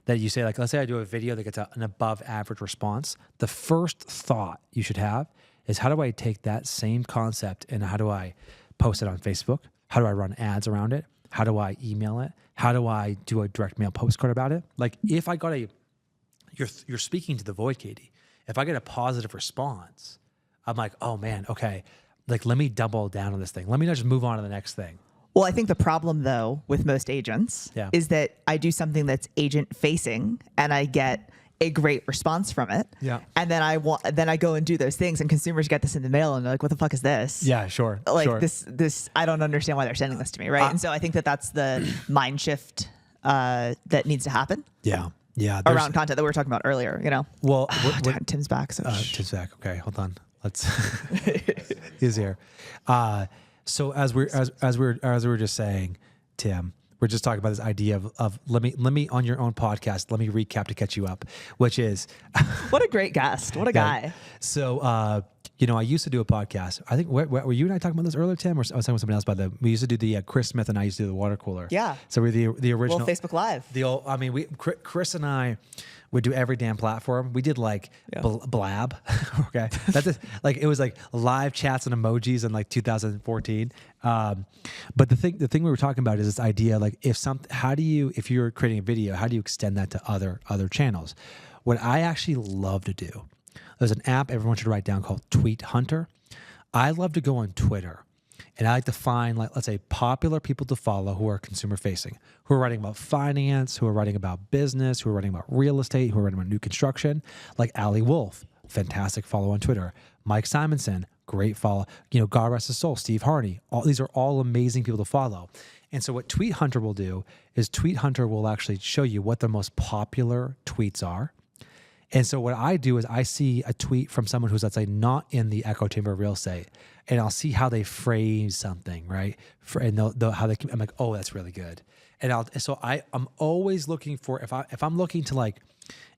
that you say, like, let's say I do a video that gets an above average response. The first thought you should have is, how do I take that same concept and how do I post it on Facebook? How do I run ads around it? How do I email it? How do I do a direct mail postcard about it? Like if I got you're speaking to the void, Katie. If I get a positive response, I'm like, oh man, okay. Like, let me double down on this thing. Let me not just move on to the next thing. Well, I think the problem though with most agents is that I do something that's agent facing and I get a great response from it. Yeah. And then I go and do those things, and consumers get this in the mail and they're like, what the fuck is this? Yeah, sure. Like sure. this, I don't understand why they're sending this to me. Right. And so I think that's the mind shift that needs to happen. Yeah. Yeah. Around content that we were talking about earlier, Well, Tim's back. So Tim's back. Okay. Hold on. Let's, he's here. So as we were just saying, Tim, we're just talking about this idea of let me on your own podcast, let me recap to catch you up, which is what a great guest. What a guy. So, I used to do a podcast. I think were you and I talking about this earlier, Tim, or I was talking with somebody else about we used to do the Chris Smith and I used to do the water cooler. Yeah. So we're the original. Well, Facebook Live. Chris and I would do every damn platform. We did like Blab. Okay. That's it. Like it was like live chats and emojis in like 2014. But the thing we were talking about is this idea, like if you're creating a video, how do you extend that to other channels? What I actually love to do, there's an app everyone should write down called Tweet Hunter. I love to go on Twitter and I like to find, like, let's say, popular people to follow who are consumer facing, who are writing about finance, who are writing about business, who are writing about real estate, who are writing about new construction, like Ali Wolf, fantastic follow on Twitter. Mike Simonson, great follow. God rest his soul, Steve Harney. These are all amazing people to follow. And so what Tweet Hunter will do is Tweet Hunter will actually show you what the most popular tweets are. And so what I do is I see a tweet from someone who's, let's say, not in the echo chamber of real estate, and I'll see how they phrase something, right? I'm like, oh, that's really good. And I'm always looking for, if I'm looking to like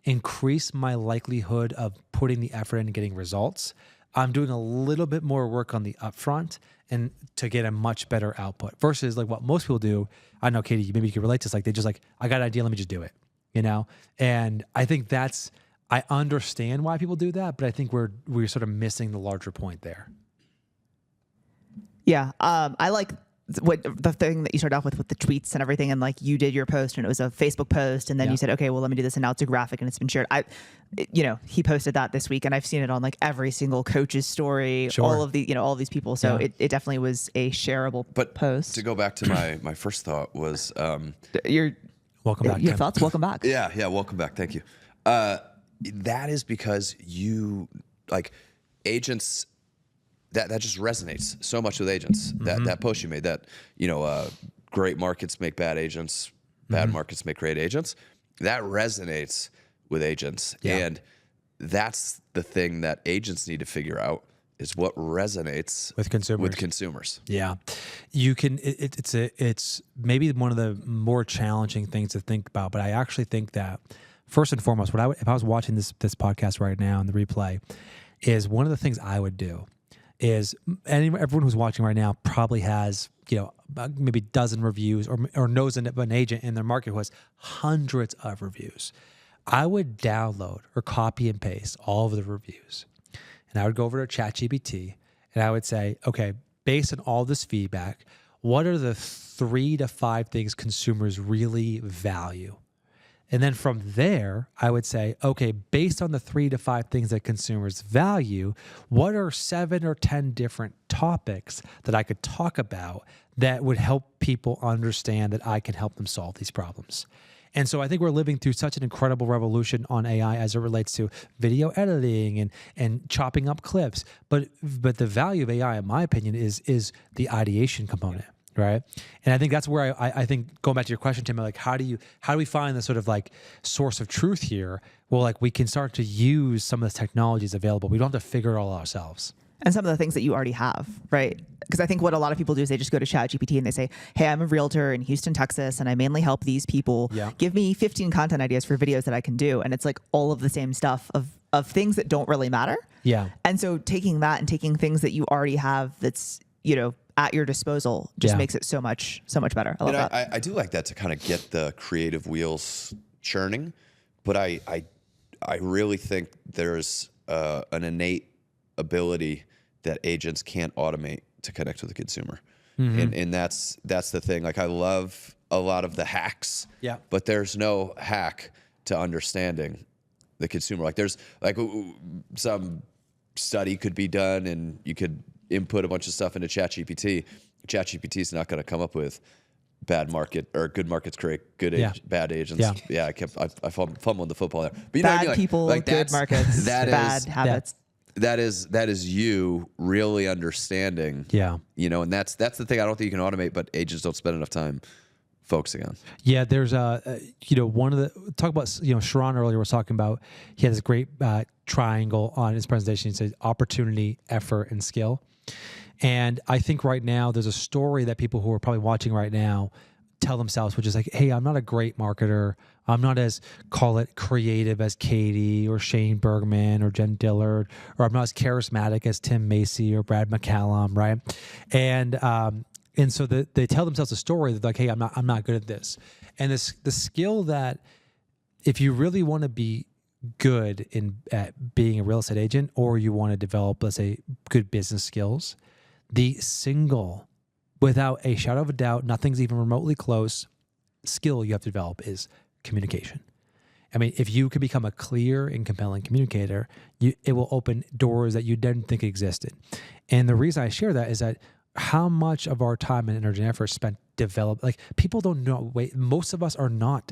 increase my likelihood of putting the effort in and getting results, I'm doing a little bit more work on the upfront and to get a much better output versus like what most people do. I know, Katie, maybe you can relate to this. Like they just like, I got an idea, let me just do it, And I think I understand why people do that, but I think we're sort of missing the larger point there. Yeah. I like the thing that you started off with the tweets and everything, and like you did your post and it was a Facebook post, and then you said, okay, well, let me do this, and now it's a graphic and it's been shared. He posted that this week, and I've seen it on like every single coach's story, all of these people. So it definitely was a shareable post. To go back to my first thought was, welcome back. Your thoughts? Welcome back. Yeah. Welcome back. Thank you. That is because agents, that just resonates so much with agents. That post you made, that great markets make bad agents, bad markets make great agents. That resonates with agents, and that's the thing that agents need to figure out is what resonates with consumers. Yeah, you can. It's maybe one of the more challenging things to think about, but I actually think that first and foremost, if I was watching this podcast right now in the replay, is one of the things I would do is, and everyone who's watching right now probably has, maybe a dozen reviews or knows an agent in their market who has hundreds of reviews. I would download or copy and paste all of the reviews, and I would go over to ChatGPT and I would say, okay, based on all this feedback, what are the 3 to 5 things consumers really value? And then from there, I would say, okay, based on the 3 to 5 things that consumers value, what are 7 or 10 different topics that I could talk about that would help people understand that I can help them solve these problems? And so I think we're living through such an incredible revolution on AI as it relates to video editing and chopping up clips. But the value of AI, in my opinion, is the ideation component. Right. And I think that's where I think, going back to your question, Tim, like, how do we find the sort of like source of truth here? Well, like, we can start to use some of the technologies available. We don't have to figure it all out ourselves. And some of the things that you already have, right? Because I think what a lot of people do is they just go to ChatGPT and they say, hey, I'm a realtor in Houston, Texas, and I mainly help these people. Yeah. Give me 15 content ideas for videos that I can do. And it's like all of the same stuff of things that don't really matter. Yeah. And so taking that and taking things that you already have that's, at your disposal just makes it so much better. I love that. I do like that to kind of get the creative wheels churning, but I really think there's an innate ability that agents can't automate to connect with the consumer. Mm-hmm. And that's the thing. Like, I love a lot of the hacks, but there's no hack to understanding the consumer. Like, there's like some study could be done and you could input a bunch of stuff into ChatGPT. ChatGPT is not going to come up with bad market or good markets create good bad agents. Yeah, I fumbled the football there. But bad people, good markets, bad habits. That is you really understanding. Yeah. And that's the thing I don't think you can automate, but agents don't spend enough time focusing on. Yeah, there's one of the talk about Sharon earlier was talking about, he had this great triangle on his presentation. He said opportunity, effort, and skill. And I think right now there's a story that people who are probably watching right now tell themselves, which is like, hey, I'm not a great marketer. I'm not as, call it, creative as Katie or Shane Bergman or Jen Dillard, or I'm not as charismatic as Tim Macy or Brad McCallum, right? And so they tell themselves a story that, like, hey, I'm not good at this. And the skill that, if you really want to be good at being a real estate agent, or you want to develop, let's say, good business skills, the single, without a shadow of a doubt, nothing's even remotely close, skill you have to develop is communication. I mean, if you could become a clear and compelling communicator, it will open doors that you didn't think existed. And the reason I share that is that how much of our time and energy and effort spent like, people don't know, most of us are not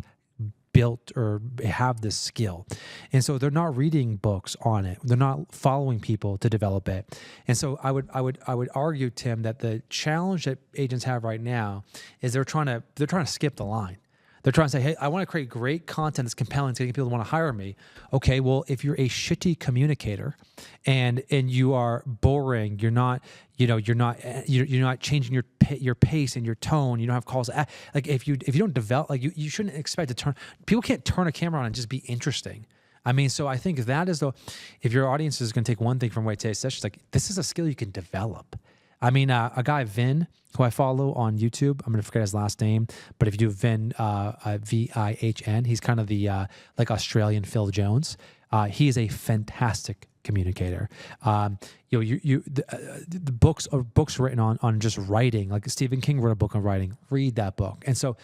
built or have this skill. And so they're not reading books on it. They're not following people to develop it. And so I would argue, Tim, that the challenge that agents have right now is they're trying to skip the line. They're trying to say, hey, I want to create great content that's compelling, it's going to get people to want to hire me. Okay, well, if you're a shitty communicator and you are boring, you're not changing your pace and your tone, you don't have calls. Like, if you don't develop, like, you shouldn't expect to people can't turn a camera on and just be interesting. I mean, so I think that is if your audience is going to take one thing from today's session, it's like, this is a skill you can develop. I mean, a guy, Vin, who I follow on YouTube, I'm going to forget his last name, but if you do Vin, Vihn, he's kind of the like Australian Phil Jones. He is a fantastic communicator. The books written on just writing, like Stephen King wrote a book on writing. Read that book. And so,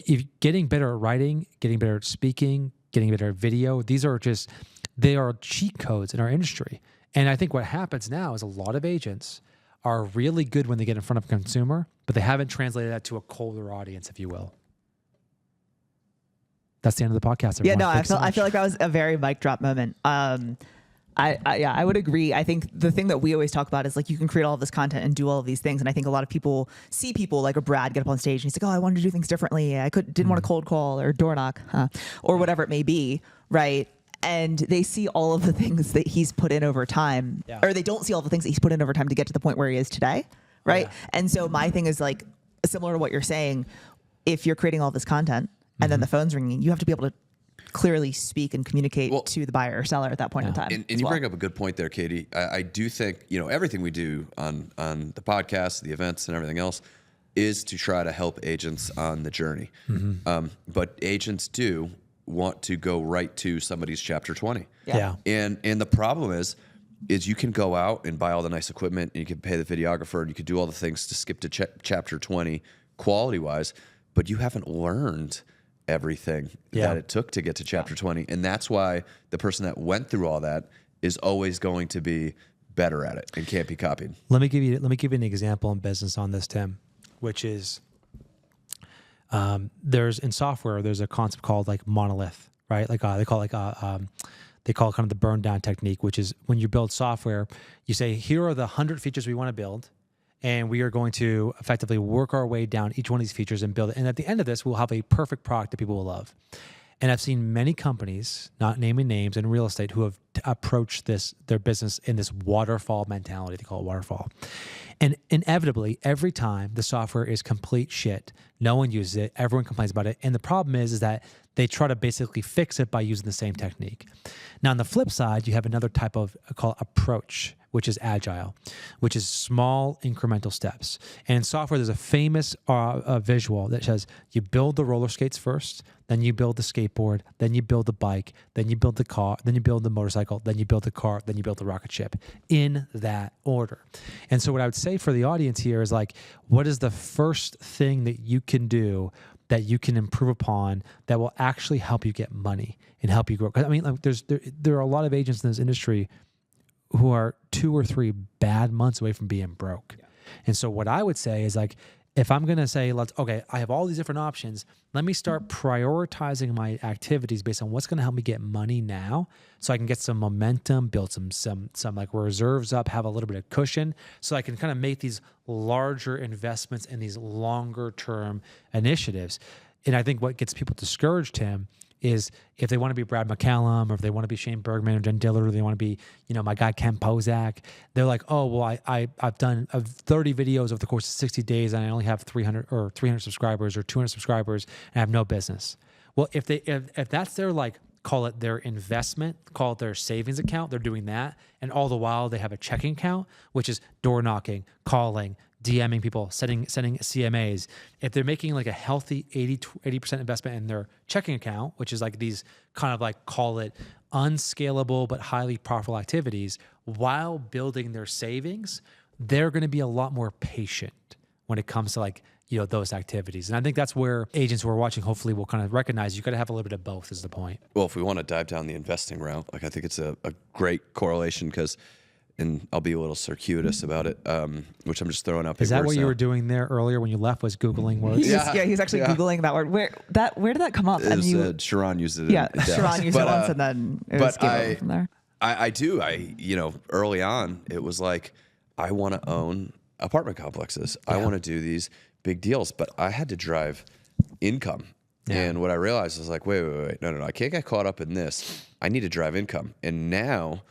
if getting better at writing, getting better at speaking, getting better at video, they are cheat codes in our industry. And I think what happens now is a lot of agents are really good when they get in front of a consumer, but they haven't translated that to a colder audience, if you will. That's the end of the podcast, everyone. Yeah, no, I feel like that was a very mic drop moment. I would agree. I think the thing that we always talk about is, like, you can create all of this content and do all of these things. And I think a lot of people see people like a Brad get up on stage and he's like, oh, I wanted to do things differently. I didn't want to cold call or door knock, or whatever it may be, right? And they see all of the things that he's put in over time, or they don't see all the things that he's put in over time to get to the point where he is today, right? Yeah. And so my thing is, like, similar to what you're saying, if you're creating all this content and then the phone's ringing, you have to be able to clearly speak and communicate to the buyer or seller at that point in time. And you bring up a good point there, Katie. I do think, everything we do on the podcast, the events and everything else is to try to help agents on the journey. Mm-hmm. But agents do want to go right to somebody's chapter 20. Yeah. And the problem is you can go out and buy all the nice equipment and you can pay the videographer and you can do all the things to skip to chapter 20 quality wise, but you haven't learned everything that it took to get to chapter 20. And that's why the person that went through all that is always going to be better at it and can't be copied. Let me give you an example in business on this, Tim, which is in software, there's a concept called like monolith, right? Like they call it kind of the burn down technique, which is when you build software, you say, here are the 100 features we want to build. And we are going to effectively work our way down each one of these features and build it. And at the end of this, we'll have a perfect product that people will love. And I've seen many companies, not naming names, in real estate who have approached their business in this waterfall mentality. They call it waterfall. And inevitably, every time the software is complete shit, no one uses it, everyone complains about it. And the problem is that they try to basically fix it by using the same technique. Now, on the flip side, you have another type of approach, which is agile, which is small incremental steps. And in software, there's a famous visual that says you build the roller skates first, then you build the skateboard, then you build the bike, then you build the car, then you build the motorcycle, then you build the car, then you build the rocket ship, in that order. And so what I would say for the audience here is like, what is the first thing that you can do that you can improve upon that will actually help you get money and help you grow? Because I mean, like there are a lot of agents in this industry who are 2 or 3 bad months away from being broke. Yeah. And so what I would say is like, if I'm going to say, I have all these different options, let me start prioritizing my activities based on what's going to help me get money now so I can get some momentum, build some like reserves up, have a little bit of cushion so I can kind of make these larger investments in these longer term initiatives. And I think what gets people discouraged, Tim, is if they want to be Brad McCallum or if they want to be Shane Bergman or Jen Dillard or they want to be, my guy Ken Pozak, they're like, oh, well, I've done 30 videos over the course of 60 days and I only have 300 subscribers or 200 subscribers and I have no business. Well, if that's their call it their investment, call it their savings account, they're doing that. And all the while they have a checking account, which is door knocking, calling, DMing people, sending CMAs. If they're making like a healthy 80% investment in their checking account, which is like these kind of like call it unscalable but highly profitable activities, while building their savings, they're going to be a lot more patient when it comes to those activities. And I think that's where agents who are watching hopefully will kind of recognize you got to have a little bit of both is the point. Well, if we want to dive down the investing route, I think it's a great correlation because, and I'll be a little circuitous about it, which I'm just throwing out. Is that what you were doing there earlier when you left? Was Googling words? He's actually Googling that word. Where did that come up? Sharon used it. Sharon used it once, and then it was given from there. I do. Early on, it was like I want to own apartment complexes. Yeah. I want to do these big deals, but I had to drive income. Yeah. And what I realized was like, wait, no, I can't get caught up in this. I need to drive income. And now,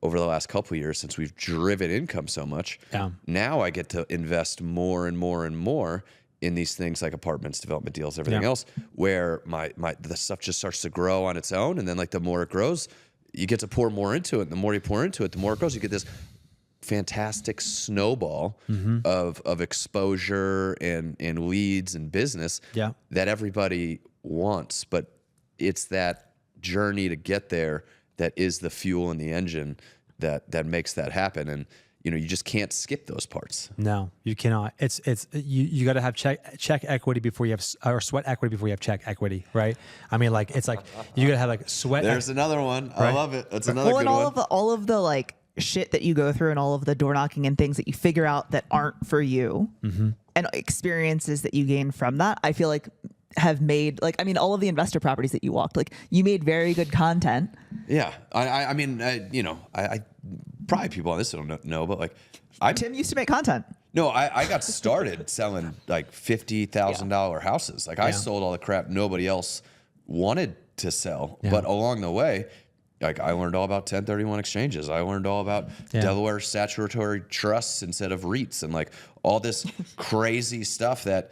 over the last couple of years, since we've driven income so much, now I get to invest more and more and more in these things like apartments, development deals, everything else, where the stuff just starts to grow on its own. And then the more it grows, you get to pour more into it. And the more you pour into it, the more it grows. You get this fantastic snowball of exposure and leads and business that everybody wants. But it's that journey to get there that is the fuel in the engine that makes that happen. And you just can't skip those parts. No, you cannot. It's you got to have check equity before you have, or sweat equity before you have check equity, right? I mean, it's like you got to have sweat. There's another one. Right? I love it. That's another good one. All of the shit that you go through and all of the door knocking and things that you figure out that aren't for you and experiences that you gain from that, I feel like have made all of the investor properties that you walked, you made very good content. Yeah. I mean, I probably people on this don't know, but Tim used to make content. No, I got started selling $50,000 houses. I sold all the crap nobody else wanted to sell. Yeah. But along the way, I learned all about 1031 exchanges. I learned all about Delaware statutory trusts instead of REITs and all this crazy stuff that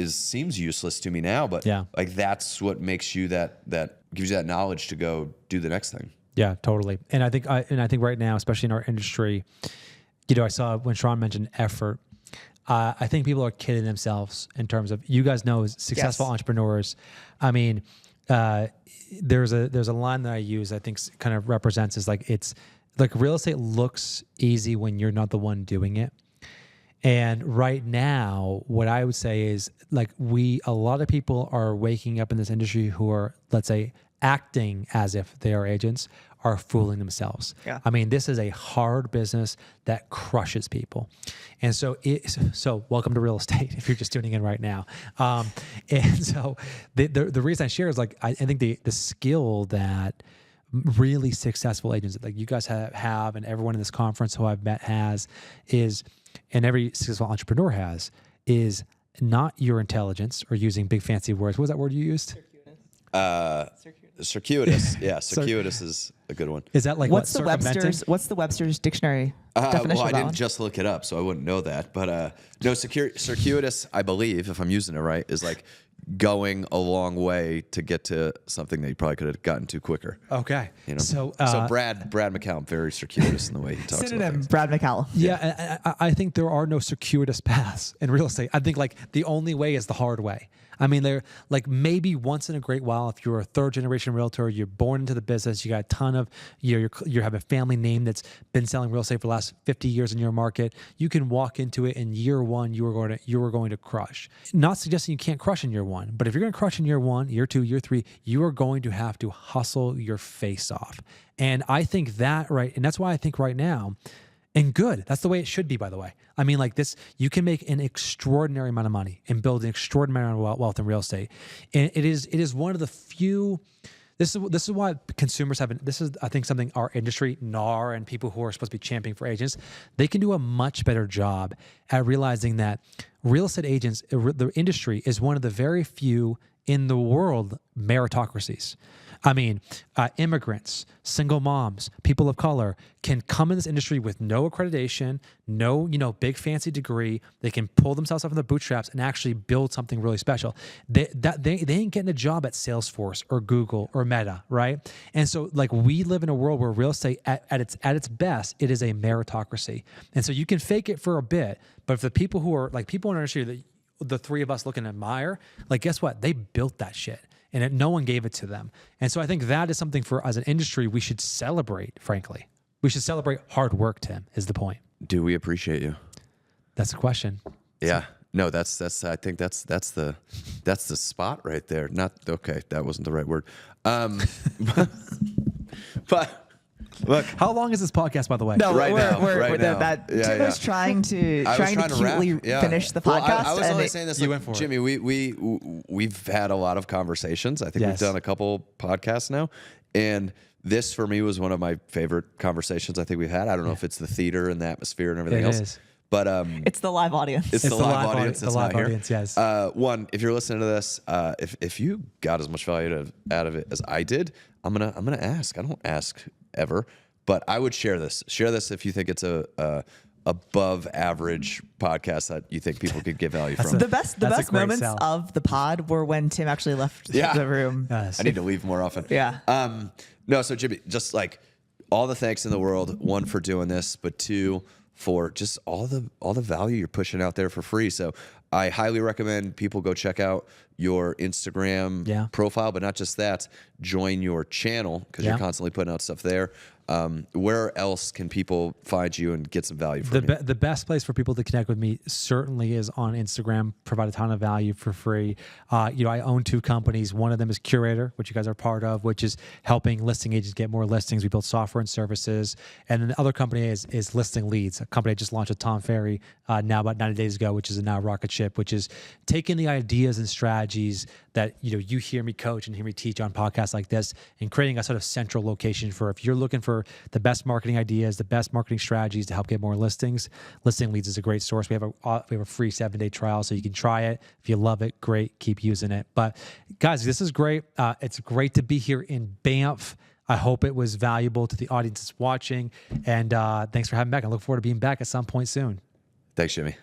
seems useless to me now, but that's what makes you that gives you that knowledge to go do the next thing. Yeah, totally. And I think right now, especially in our industry, I saw when Sharon mentioned effort. I think people are kidding themselves in terms of, you guys know, as successful entrepreneurs. I mean, there's a line that I use I think kind of represents is it's like real estate looks easy when you're not the one doing it. And right now, what I would say is like a lot of people are waking up in this industry who are, let's say, acting as if they are agents, are fooling themselves. Yeah. I mean, this is a hard business that crushes people. And so welcome to real estate if you're just tuning in right now. And so the reason I share is like, I think the skill that really successful agents like you guys have and everyone in this conference who I've met has is, and every successful entrepreneur has, is not your intelligence or using big fancy words. What was that word you used? Circuitous. Yeah, circuitous is a good one. Is that like what's the Webster's dictionary definition? Well, I of that didn't one? just look it up, so I wouldn't know that. But no, circuitous, I believe, if I'm using it right, is like going a long way to get to something that you probably could have gotten to quicker. Okay. You know? So Brad McCallum, very circuitous in the way he talks about Synonym, things. Brad McCallum. Yeah, I think there are no circuitous paths in real estate. I think like the only way is the hard way. I mean, they're like maybe once in a great while, if you're a third generation realtor, you're born into the business, you got a ton of, you have a family name that's been selling real estate for the last 50 years in your market, you can walk into it in year one, you are going to crush. Not suggesting you can't crush in year one, but if you're going to crush in year one, year two, year three, you are going to have to hustle your face off. And I think that, right, and that's why I think right now, and good. That's the way it should be, by the way. I mean, like this, you can make an extraordinary amount of money and build an extraordinary amount of wealth in real estate. And it is one of the few. This is why consumers have. This is, I think, something our industry, NAR, and people who are supposed to be championing for agents, they can do a much better job at realizing that real estate agents, the industry, is one of the very few in the world meritocracies. I mean, immigrants, single moms, people of color can come in this industry with no accreditation, no, big fancy degree. They can pull themselves up from the bootstraps and actually build something really special. They ain't getting a job at Salesforce or Google or Meta, right? And so, like, we live in a world where real estate at its best, it is a meritocracy. And so you can fake it for a bit, but if the people who are like people in our industry that the three of us look and admire, like, guess what? They built that shit. And no one gave it to them. And so I think that is something for, as an industry, we should celebrate, frankly. We should celebrate hard work, Tim, is the point. Do we appreciate you? That's the question. Yeah. No, that's I think that's the spot right there. Not okay, that wasn't the right word. But look, how long is this podcast, by the way? No, right now. Tim was trying to cutely finish the podcast. Well, I was only saying this, you went for Jimmy. We've had a lot of conversations. I think we've done a couple podcasts now, and this for me was one of my favorite conversations I think we've had. I don't know if it's the theater and the atmosphere and everything else. Is. But it's the live audience. It's the live audience. The live audience, yes. One, if you're listening to this, if you got as much value out of it as I did, I'm gonna ask. I don't ask ever, but I would share this. Share this if you think it's a above average podcast that you think people could get value from. The best moments of the pod were when Tim actually left the room. I need to leave more often. Yeah. No, so Jimmy, just like all the thanks in the world. One, for doing this, but two, for just all the value you're pushing out there for free. So I highly recommend people go check out your Instagram profile, but not just that, join your channel because you're constantly putting out stuff there. Where else can people find you and get some value from you? The best place for people to connect with me certainly is on Instagram. Provide a ton of value for free. I own two companies. One of them is Curator, which you guys are part of, which is helping listing agents get more listings. We build software and services. And then the other company is Listing Leads, a company I just launched with Tom Ferry now about 90 days ago, which is now rocket ship, which is taking the ideas and strategies that you hear me coach and hear me teach on podcasts like this and creating a sort of central location for if you're looking for the best marketing ideas, the best marketing strategies to help get more listings. Listing Leads is a great source. We have a free 7-day trial, so you can try it. If you love it, great, keep using it. But guys, this is great. It's great to be here in Banff. I hope it was valuable to the audience that's watching. And thanks for having me back. I look forward to being back at some point soon. Thanks, Jimmy.